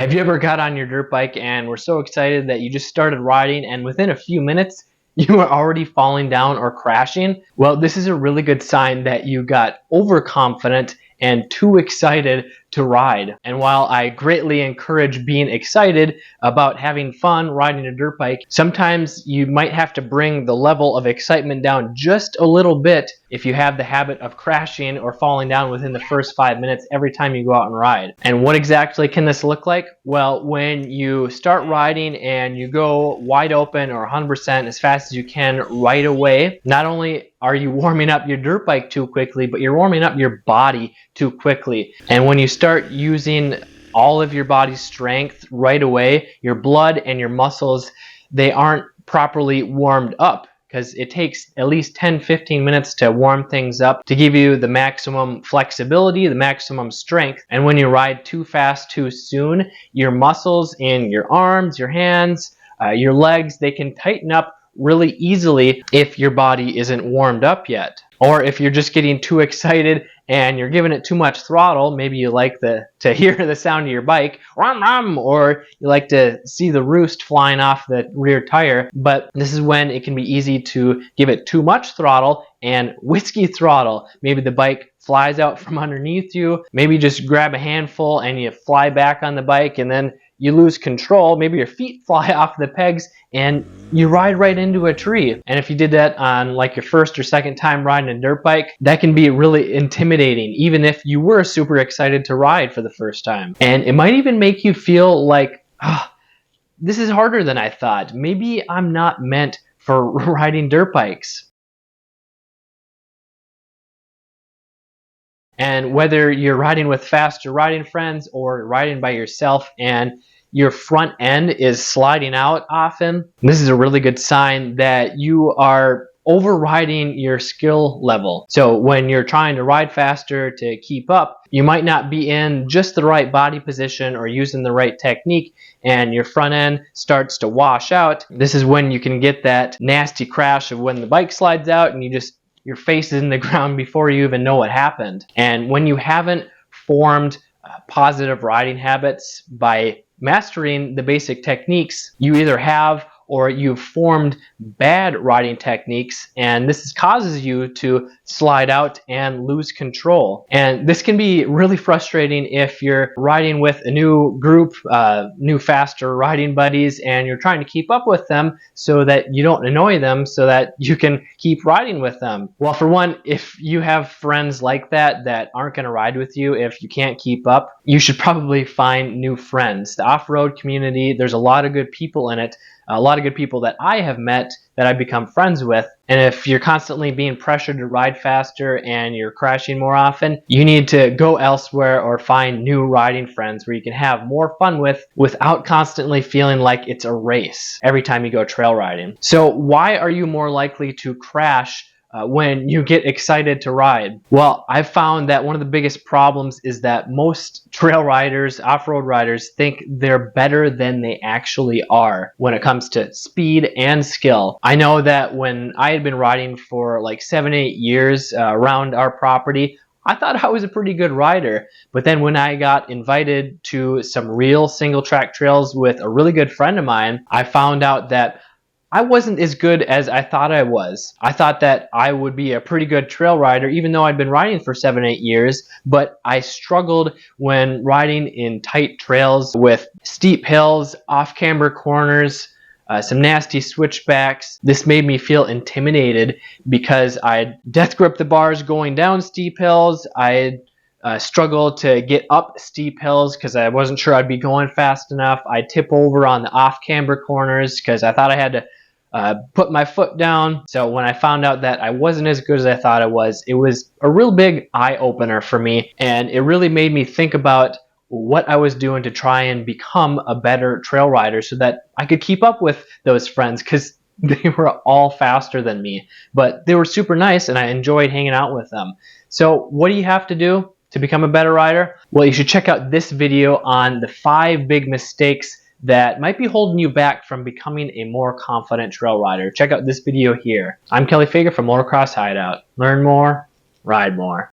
Have you ever got on your dirt bike and were so excited that you just started riding and within a few minutes you were already falling down or crashing? Well, this is a really good sign that you got overconfident and too excited to ride. And while I greatly encourage being excited about having fun riding a dirt bike, sometimes you might have to bring the level of excitement down just a little bit if you have the habit of crashing or falling down within the first 5 minutes every time you go out and ride. And what exactly can this look like? Well, when you start riding and you go wide open or 100% as fast as you can right away, not only are you warming up your dirt bike too quickly, but you're warming up your body too quickly. And when you start using all of your body's strength right away, your blood and your muscles, they aren't properly warmed up, because it takes at least 10-15 minutes to warm things up to give you the maximum flexibility, the maximum strength. And when you ride too fast too soon, your muscles in your arms, your hands, your legs, they can tighten up really easily if your body isn't warmed up yet. Or if you're just getting too excited and you're giving it too much throttle, maybe you like to hear the sound of your bike, or you like to see the roost flying off the rear tire, but this is when it can be easy to give it too much throttle and whiskey throttle. Maybe the bike flies out from underneath you, maybe you just grab a handful and you fly back on the bike and then you lose control. Maybe your feet fly off the pegs and you ride right into a tree. And if you did that on like your first or second time riding a dirt bike, that can be really intimidating, even if you were super excited to ride for the first time. And it might even make you feel like, this is harder than I thought. Maybe I'm not meant for riding dirt bikes. And whether you're riding with faster riding friends or riding by yourself and your front end is sliding out often, this is a really good sign that you are overriding your skill level. So when you're trying to ride faster to keep up, you might not be in just the right body position or using the right technique, and your front end starts to wash out. This is when you can get that nasty crash of when the bike slides out and your face is in the ground before you even know what happened. And when you haven't formed positive riding habits by mastering the basic techniques, you either have or you've formed bad riding techniques, and this causes you to slide out and lose control. And this can be really frustrating if you're riding with a new group, new faster riding buddies, and you're trying to keep up with them so that you don't annoy them, so that you can keep riding with them. Well, for one, if you have friends like that aren't going to ride with you if you can't keep up, you should probably find new friends. The off-road community, there's a lot of good people in it. A lot of good people that I have met that I've become friends with. And if you're constantly being pressured to ride faster and you're crashing more often, you need to go elsewhere or find new riding friends where you can have more fun with without constantly feeling like it's a race every time you go trail riding. So why are you more likely to crash when you get excited to ride? Well, I've found that one of the biggest problems is that most trail riders, off-road riders, think they're better than they actually are when it comes to speed and skill. I know that when I had been riding for like 7-8 years around our property, I thought I was a pretty good rider. But then when I got invited to some real single track trails with a really good friend of mine, I found out that I wasn't as good as I thought I was. I thought that I would be a pretty good trail rider even though I'd been riding for 7-8 years, but I struggled when riding in tight trails with steep hills, off-camber corners, some nasty switchbacks. This made me feel intimidated because I'd death grip the bars going down steep hills. I'd struggle to get up steep hills because I wasn't sure I'd be going fast enough. I'd tip over on the off-camber corners because I thought I had to put my foot down. So when I found out that I wasn't as good as I thought I was, it was a real big eye-opener for me, and it really made me think about what I was doing to try and become a better trail rider so that I could keep up with those friends, because they were all faster than me, but they were super nice and I enjoyed hanging out with them. So what do you have to do to become a better rider? Well, you should check out this video on the 5 big mistakes that might be holding you back from becoming a more confident trail rider. Check out this video here. I'm Kelly Fager from Motocross Hideout. Learn more, ride more.